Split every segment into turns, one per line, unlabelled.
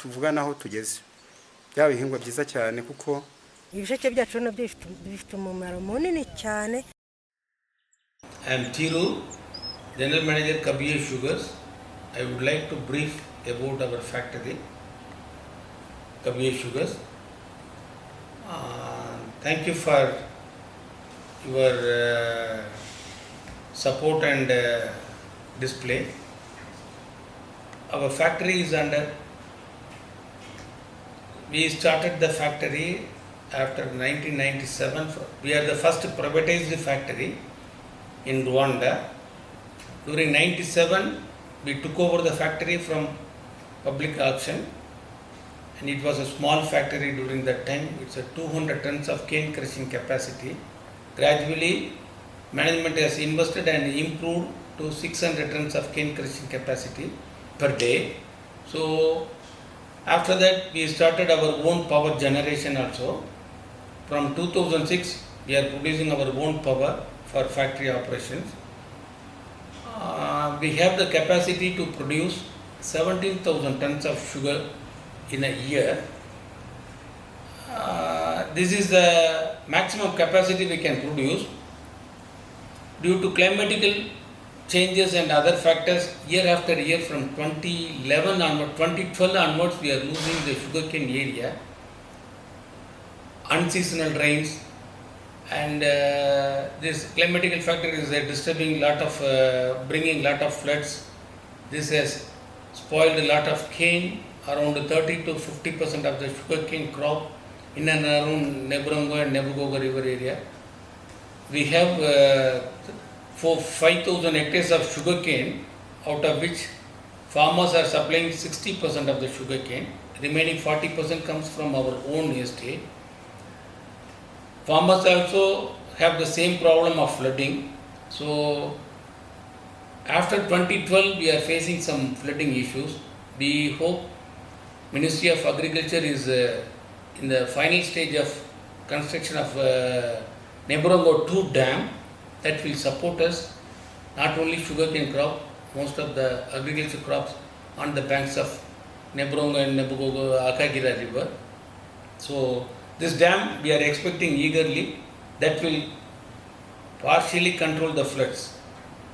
tuvugana aho tugeze byaba ihingwa byiza cyane kuko
ibisheke byacu nabyo bifite umumaro munini cyane.
I'm Thiru, General Manager Kabuye Sugars. I would like to brief about our factory, Kabuye Sugars. Thank you for your support and display. Our factory is we started the factory after 1997. We are the first privatized factory in Rwanda. During 97, we took over the factory from public auction, and it was a small factory during that time. It's a 200 tons of cane crushing capacity. Gradually, management has invested and improved to 600 tons of cane crushing capacity per day. So after that, we started our own power generation also. From 2006, we are producing our own power for factory operations. We have the capacity to produce 17,000 tons of sugar in a year. This is the maximum capacity we can produce. Due to climatical changes and other factors, year after year from 2011 onward, 2012 onwards, we are losing the sugarcane area. Unseasonal rains and this climatical factor is disturbing lot of, bringing lot of floods. This has spoiled a lot of cane, around 30 to 50% of the sugarcane crop in and around Nebrongo and Nebugogo river area. We have 5,000 hectares of sugarcane, out of which farmers are supplying 60% of the sugarcane. Remaining 40% comes from our own estate. Farmers also have the same problem of flooding. So after 2012, we are facing some flooding issues. We hope Ministry of Agriculture is in the final stage of construction of Nebrongo 2 dam that will support us, not only sugarcane crop, most of the agriculture crops on the banks of Nebrongo and Nebugogo Akagira river. So this dam we are expecting eagerly, that will partially control the floods.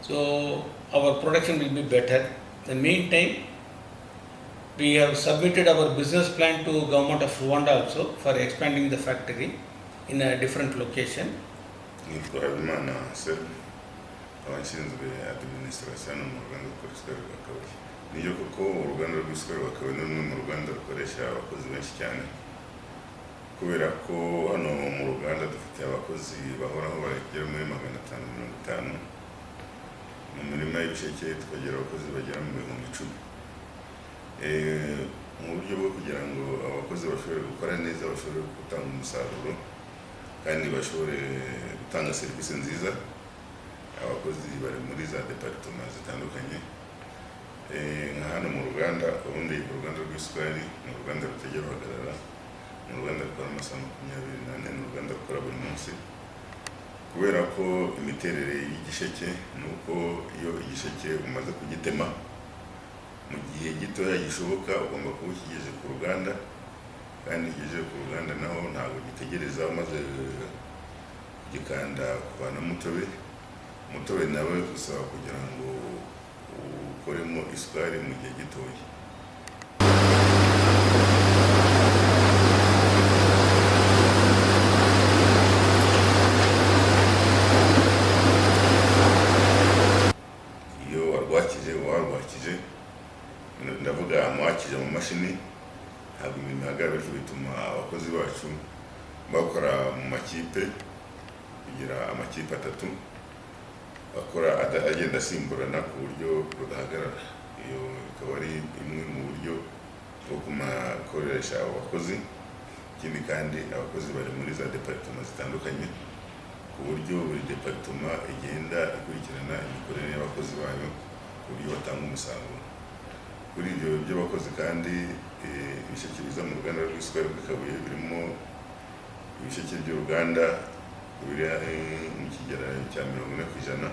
So our production will be better. In the meantime, we have submitted our business plan to government of Rwanda also for expanding the factory in a different location.
Habimana Sir, abashinzwe administration mu Rwanda rukoresha Kabuye. Niyo koko uruganda rw'isukari Kabuye ni rumwe mu ruganda rukoresha abakozi benshi cyane, kubera ko hano mu ruganda dufite abakozi bahoraho bagera muri 550 mu mirima y'ibisheke, tukagira abakozi bagera mu 10,000. Mu buryo bwo kugira ngo abakozi bashobore gukora neza, bashobore gutanga umusaruro kandi bashobore gutanga serivisi nziza, abakozi bari muri za departement zitandukanye. Nka hano mu ruganda, ubundi uruganda rw'isukari ni uruganda rutegera guhagarara, ni uruganda rukora amasaha 24, ni uruganda rukora buri munsi, kubera ko imiterere y'igisheke ni uko iyo igisheke umaze kugitema mu gihe gitoya gishoboka ugomba kuba ukigejeje ku ruganda, kandi igejeje ku ruganda naho ntabwo gitegereza umaze kugikanda kuvana umutobe nawe usaba kugira ngo ukoremo isukari mu gihe gitoya. Iyo warwakije ndavuga amwakije mu mashini, ntabwo imirimo ihagarara, bityo bituma abakozi bacu bakora mu makipe, kugira amakipe 3 bakora agenda asimburana ku buryo budahagarara. Iyo ikaba ari imwe mu buryo bwo kumakoresha abakozi. Ikindi kandi abakozi bari muri za departement zitandukanye, ku buryo buri departement igenda ikurikirana imikorere y'abakozi bayo ku buryo batanga umusaruro. Kuri ibyo by'abakozi kandi ibisheke biza mu ruganda rw'isukari rw'Ikabuye birimo ibisheke by'uruganda biri mu kigereranyo cya 40%,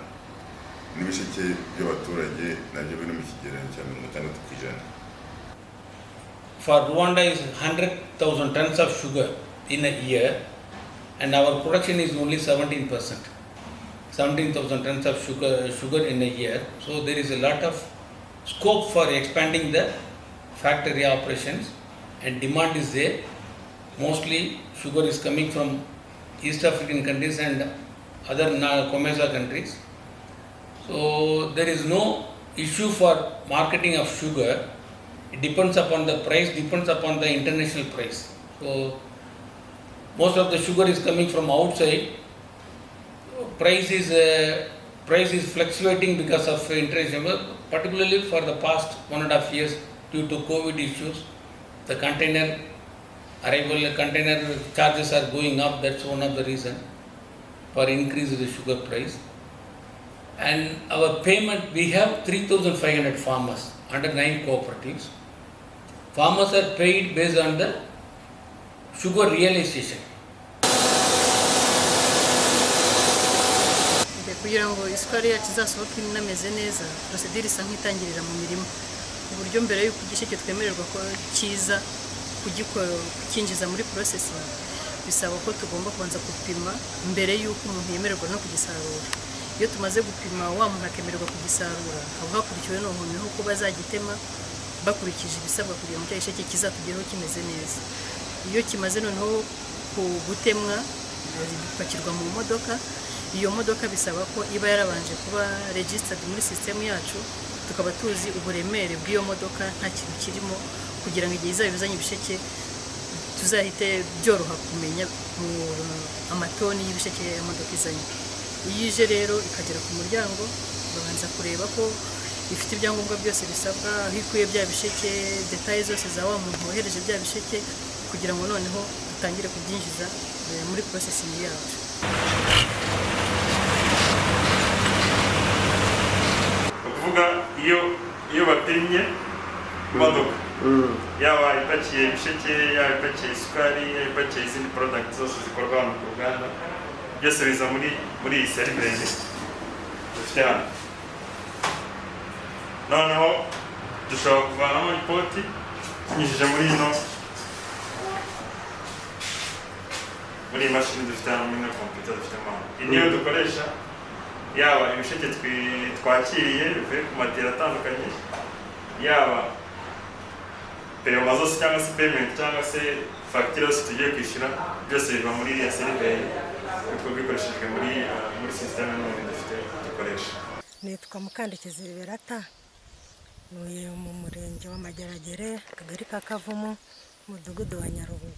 n'ibisheke by'abaturage nabyo biri mu kigereranyo cya 60%.
for Rwanda is 100,000 tons of sugar in a year, and our production is only 17%. 17,000 tons of sugar in a year. So there is a lot of scope for expanding the factory operations, and demand is there. Mostly sugar is coming from East African countries and other COMESA countries. So there is no issue for marketing of sugar. It depends upon the price, depends upon the international price. So most of the sugar is coming from outside. Price is fluctuating because of international, particularly for the past 1.5 years due to COVID issues. The container charges are going up. That's one of the reasons for increase in the sugar price. And our payment, we have 3,500 farmers under 9 cooperatives. Farmers are paid based on the sugar realization.
Kugira ngo isukari yacu izasohoke inameze neza, procedure isa nk'itangirira mu mirima, ku buryo mbere y'uko igisheke twemererwa ko kiza kukinjiza muri processing, bisaba ko tugomba kubanza gupima mbere y'uko umuntu yemererwa no kugisarura. Iyo tumaze gupima wa muntu akemererwa kugisarura, haba hakurikiwe noneho ko bazagitema bakurikije ibisabwa kugira ngo igisheke kizatugereho kimeze neza. Iyo kimaze noneho gutemwa bipakirwa mu modoka. Iyo modoka bisaba ko iba yarabanje kuba registered muri system yacu, tukaba tuzi uburemere bw'iyo modoka nta kintu kirimo, kugira ngo igihe izabizanye ibisheke tuzahite byoroha kumenya amatoni y'ibisheke ya modoka izanye. Iyo ije rero ikagera ku muryango, babanza kureba ko ifite ibyangombwa byose bisabwa, aho ikuye bya bisheke, details zose za wa muntu wohereje bya bisheke, kugira ngo noneho dutangire kubyinjiza muri processing yacu.
iyo bapimye imodoka yaba ipakiye ibisheke, yaba ipakiye isukari, yaba ipakiye izindi product zose zikorwa hano ku ruganda, byose biza muri iyi seriveri dufite hano. Noneho dushobora kuvanamo ipoti tunyujije muri iyi mashini dufite hano, muri ino computer dufite hano. Iyi niyo dukoresha yaba ibisheke twakiriye bivuye ku matera atandukanye, yaba peroma zose cyangwa se payment cyangwa se fagitire zose tugiye kwishyura, byose biva muri iriya seriveri bikoreshejwe muri system none dufite dukoresha.
Nitwa Mukandekezi Berata, nuye mu murenge wa Mageragere, akagari ka Kavumu, umudugudu wa Nyarubuye.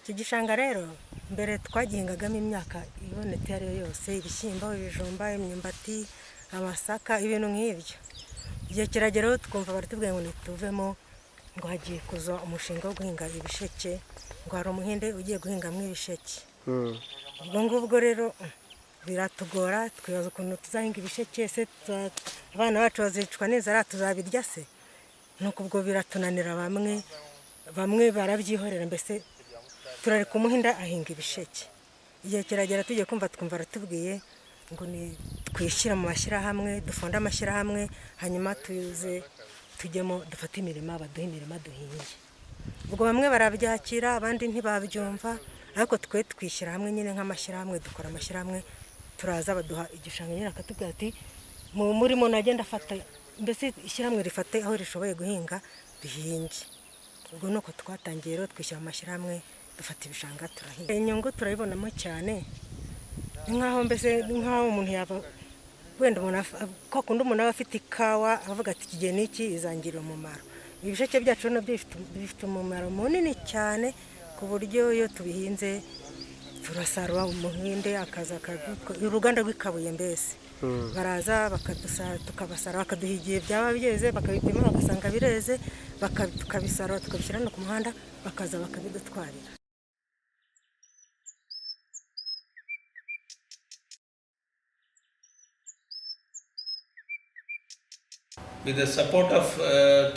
Iki gishanga rero mbere twagihingagamo imyaka ibonetse ari yo yose, ibishyimbo, ibijumba, imyumbati, amasaka, ibintu nk'ibyo. Igihe kirageraho twumva baratubwiye ngo nituvemo, ngo hagiye kuza umushinga wo guhinga ibisheke, ngo hari umuhinde ugiye guhingamo ibisheke. Ubwo ngubwo rero biratugora, twibaza ukuntu tuzahinga ibisheke, se abana bacu bazicwa n'inzara, tuzabirya se? Nuko ubwo biratunanira, bamwe barabyihorera, mbese turari ku muhinda ahinga ibisheke. Igihe kiragera tugiye kumva twumva baratubwiye ngo ni twishyira mu mashyirahamwe, dufonda amashyirahamwe, hanyuma tujyemo dufate imirima, baduha imirima duhinge. Ubwo bamwe barabyakira, abandi ntibabyumva, ariko twe twishyira hamwe nyine nk'amashyirahamwe, dukora amashyirahamwe, turaza baduha igishanga nyine, akatubwira ati murimo nagenda afata, mbese ishyirahamwe rifate aho rishoboye guhinga rihinge. Ubwo nuko twatangiye rero twishyira mu mashyirahamwe, dufata ibishanga turahinga. Inyungu turayibonamo cyane, nk'aho umuntu yaba wenda ko akunda umuntu aba afite ikawa, avuga ati iki gihe n'iki izangirira umumaro. Ibisheke byacu nabyo bifite umumaro munini cyane, ku buryo iyo tubihinze turasarura, umuhinde akaza uruganda rw'i Kabuye mbese baraza tukabasarura, bakaduha igihe byaba byeze, bakabipima bagasanga bireze, tukabisarura tukabishyira no ku muhanda, bakaza bakabidutwarira.
With the support of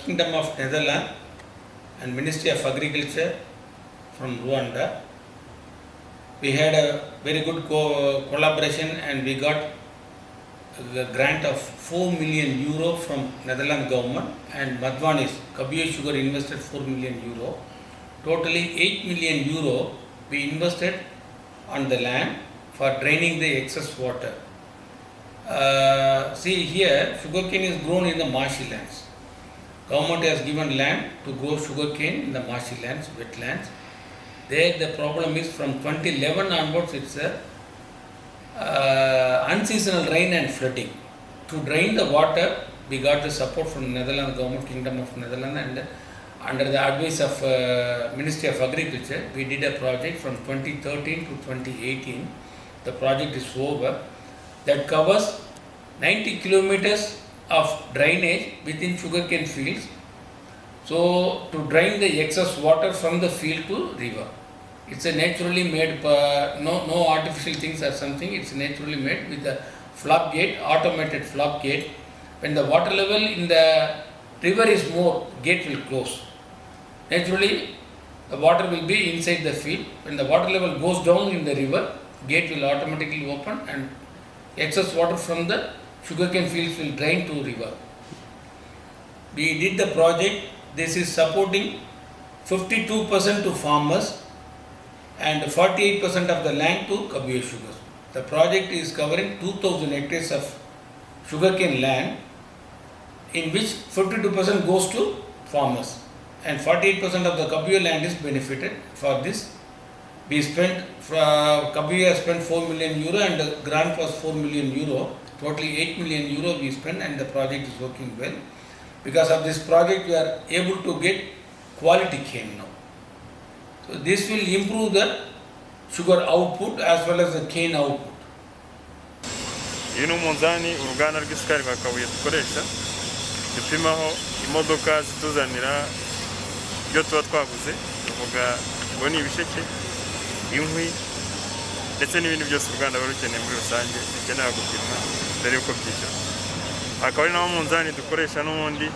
Kingdom of Netherlands and Ministry of Agriculture from Rwanda, we had a very good collaboration, and we got the grant of 4 million euro from Netherlands government, and Madhwanis, Kabuye Sugar invested 4 million euro. Totally 8 million euro we invested on the land for draining the excess water. See here, sugarcane is grown in the marshy lands. Government has given land to grow sugarcane in the marshy lands, wetlands. There the problem is from 2011 onwards it's a unseasonal rain and flooding. To drain the water, we got the support from Netherlands government, Kingdom of Netherlands, and under the advice of Ministry of Agriculture, we did a project from 2013 to 2018. The project is over. That covers 90 kilometers of drainage within sugarcane fields. So to drain the excess water from the field to river. It's a naturally made, no artificial things or something. It's naturally made with a flop gate, automated flop gate. When the water level in the river is more, gate will close. Naturally, the water will be inside the field. When the water level goes down in the river, gate will automatically open and excess water from the sugarcane fields will drain to river. We did the project. This is supporting 52% to farmers and 48% of the land to Kabuye Sugar. The project is covering 2,000 hectares of sugarcane land, in which 52% goes to farmers and 48% of the Kabuye land is benefited. For this, we spent, Kabuye has spent 4 million euro and the grant was 4 million euro. Totally 8 million euro we spent, and the project is working well. Because of this project, we are able to get quality cane now. So this will improve the sugar output as well as the cane output.
Uyu ni umunzani uruganda rw'isukari rwa Kabuye dukoresha dupimaho imodoka zituzanira ibyo tuba twaguze, tuvuga ngo ni ibisheke, inkwi ndetse n'ibindi byose uruganda ruba rukeneye muri rusange bikenera gupimwa mbere y'uko byishyura. Akaba ari nawo munzani dukoresha n'ubundi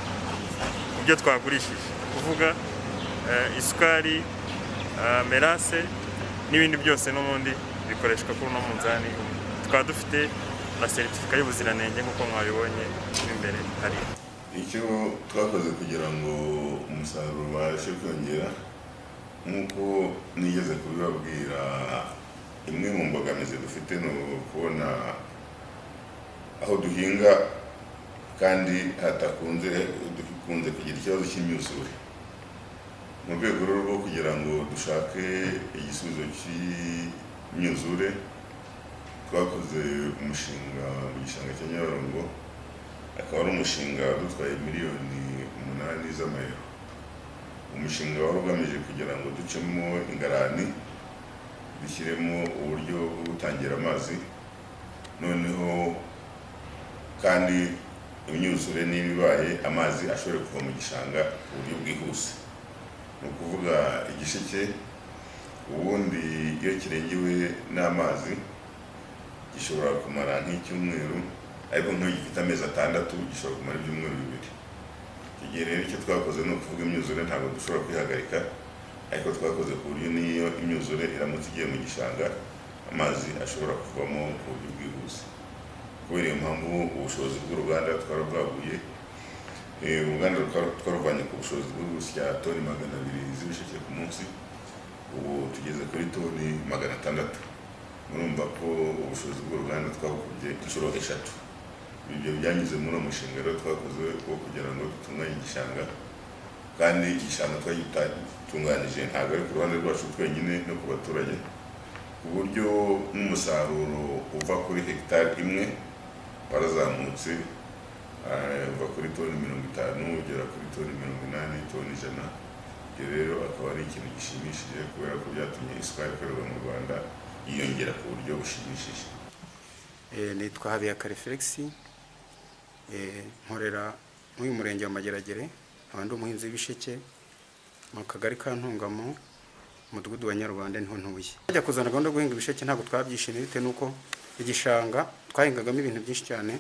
mu byo twagurishije, kuvuga isukari, merase n'ibindi byose n'ubundi bikoreshwa kuri uno munzani. Tukaba dufite na seritifika y'ubuziranenge nk'uko mwabibonye imbere hari.
Icyo twakoze kugira ngo umusaruro ubashe kwiyongera, nk'uko nigeze kubibabwira, imwe mu mbogamizi dufite ni ukubona aho duhinga kandi dukunze kugira ikibazo cy'imyuzure. Mu rwego rwo kugira ngo dushake igisubizo cy'imyuzure, twakoze umushinga mu gishanga cya Nyabarongo, akaba ari umushinga dutwaye miliyoni 8 z'amayero. Umushinga wari ugamije kugira ngo ducemo ingarani, dushyiremo uburyo bwo gutangira amazi, noneho kandi imyuzure n'ibibaye amazi ashobora kuva mu gishanga ku buryo bwihuse. Ni ukuvuga igisheke ubundi iyo kirengewe n'amazi gishobora kumara nk'icyumweru, ariko nk'iyo gifite amezi 6 gishobora kumara ibyumweru 2. Igihe rero icyo twakoze ni ukuvuga imyuzure ntabwo dushobora kwihagarika, ariko twakoze ku buryo n'iyo imyuzure iramutse igiye mu gishanga amazi ashobora kuvamo ku buryo bwihuse. Kubera iyo mpamvu ubushobozi bw'uruganda twarabwaguye, uruganda twaruvanye ku bushobozi bwo gusya toni 200 z'ibisheke ku munsi, ubu tugeze kuri toni 600. Murumva ko ubushobozi bw'uruganda twabukubye inshuro 3. Ibyo byanyuze muri uwo mushinga rero twakoze wo kugira ngo dutunganye igishanga, kandi igishanga twagitunganije ntabwo ari ku ruhande rwacu twenyine no ku baturage, ku buryo n'umusaruro uva kuri hegitari imwe warazamutse uva kuri toni 50 ugera kuri toni 80, toni 100. Ibyo rero akaba ari ikintu gishimishije kubera ko byatumye isukari ikorerwa mu Rwanda yiyongera ku buryo bushimishije.
Nitwa Habiyakare Felix, nkorera muri murenge wa Mageragere, abandi umuhinzi w'ibisheke mu kagari ka Ntungamo, umudugudu wa Nyarwanda niho ntuye. Bajya kuzana gahunda yo guhinga ibisheke ntabwo twabyishimiye, bitewe nuko igishanga twahingagamo ibintu byinshi cyane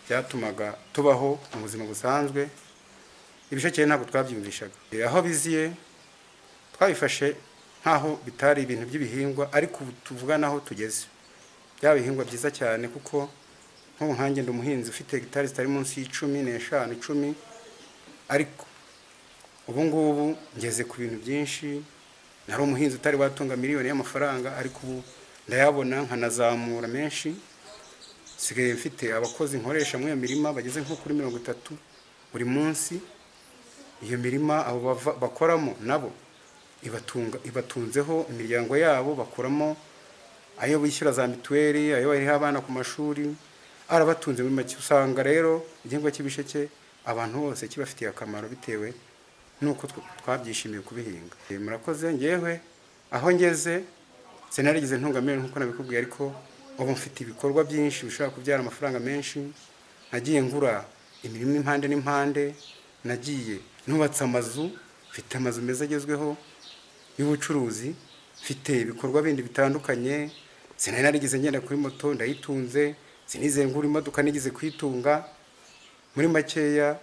byatumaga tubaho mu buzima busanzwe. Ibisheke ntabwo twabyumvishaga, aho biziye twabifashe nkaho bitari ibintu by'ibihingwa, ariko tuvuga naho tugeze byaba bihingwa byiza cyane, kuko nk'ubu nkanjye ndi umuhinzi ufite hegitari zitari munsi y'10 icumi, ariko ubu ngubu ngeze ku bintu byinshi. Nari umuhinzi utari watunga miliyoni y'amafaranga, ariko ubu ndayabona nkanazamura menshi. Sigaye mfite abakozi nkoresha mu iyo mirima bageze nko kuri 30 buri munsi. Iyo mirima abo bakoramo nabo ibatunzeho imiryango yabo, bakuramo ayo bishyura za mituweli, ayo bariha abana ku mashuri, arabatunze muri make. Usanga rero igihingwa cy'ibisheke abantu bose kibafitiye akamaro bitewe nuko twabyishimiye kubihinga. Murakoze. Ngewe aho ngeze sinarigize ntungamire nkuko nabikubwiye, ariko ubu mfite ibikorwa byinshi bishobora kubyara amafaranga menshi. Nagiye ngura imirimo impande n'impande, nagiye nubatse amazu, mfite amazu meza agezweho y'ubucuruzi, mfite ibikorwa bindi bitandukanye. Sinari narigize ngenda kuri moto ndayitunze, sinize ngura imodoka nigize kwitunga. Muri makeya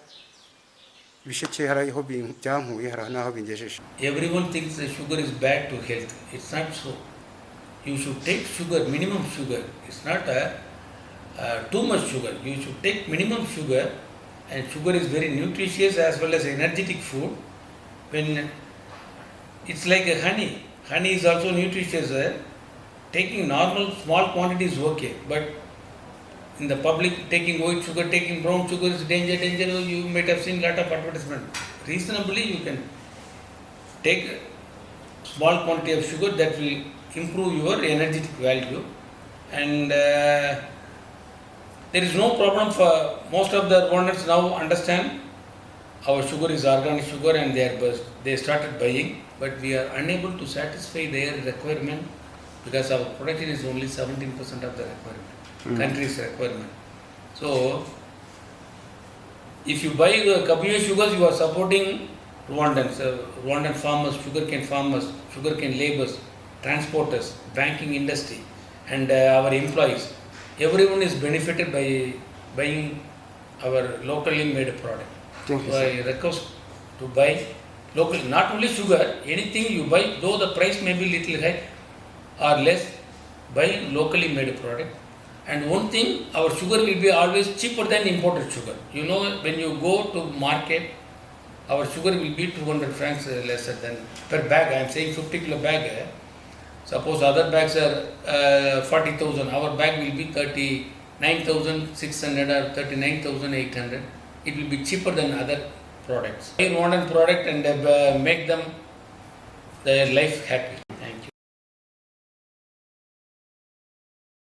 ibisheke hari aho byankuye, hari naho bingejeje.
Everyone thinks that sugar is bad to health. It's not so. You should take sugar, minimum sugar. It's not too much sugar. You should take minimum sugar, and sugar is very nutritious as well as energetic food. When it's like a honey. Honey is also nutritious. Taking normal small quantities is okay, but in the public taking white sugar, taking brown sugar is danger. You might have seen lot of advertisement. Reasonably you can take a small quantity of sugar that will improve your energetic value, and there is no problem for most of the Rwandans now understand our sugar is organic sugar, and they started buying, but we are unable to satisfy their requirement because our production is only 17% of the requirement, country's requirement. So if you buy the Kabuye sugars, you are supporting Rwandans, Rwandan farmers, sugarcane laborers, transporters, banking industry, and our employees. Everyone is benefited by buying our locally made product. So I request to buy local, not only sugar, anything you buy, though the price may be little high or less, buy locally made product. And one thing, our sugar will be always cheaper than imported sugar. You know, when you go to market, our sugar will be 200 francs lesser than per bag. I am saying 50 kilo bag. Suppose other bags are 40,000, our bag will be 39,600 or 39,800. It will be cheaper than other products. Buy Rwandan product and make them their life happy.